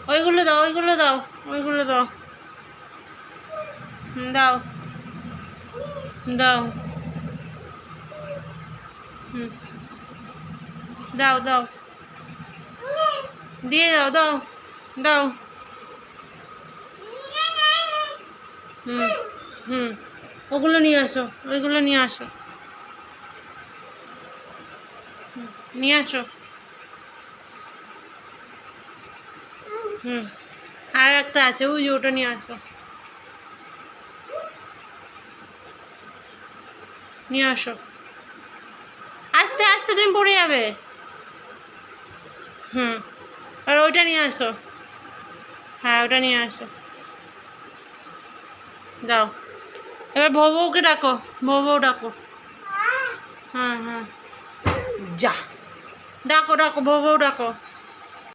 ওইগুলো দাও, ওইগুলো দাও, ওইগুলো দাও। দাও দাও। হুম, দাও দাও, দিয়ে দাও, দাও দাও। হুম হুম, ওগুলো নিয়ে আসো, ওইগুলো নিয়ে আসো, নিয়ে আসো। হুম, আর একটা আছে, ওই যে ওটা নিয়ে আসো, নিয়ে আসো। আস্তে আস্তে, তুমি পড়ে যাবে। হুম, আর ওইটা নিয়ে আসো। হ্যাঁ, ওটা নিয়ে আসো, দাও। এবার বউকে ডাকো, বউ ডাকো। হ্যাঁ হ্যাঁ, যা, ডাকো ডাকো, বউ ডাকো।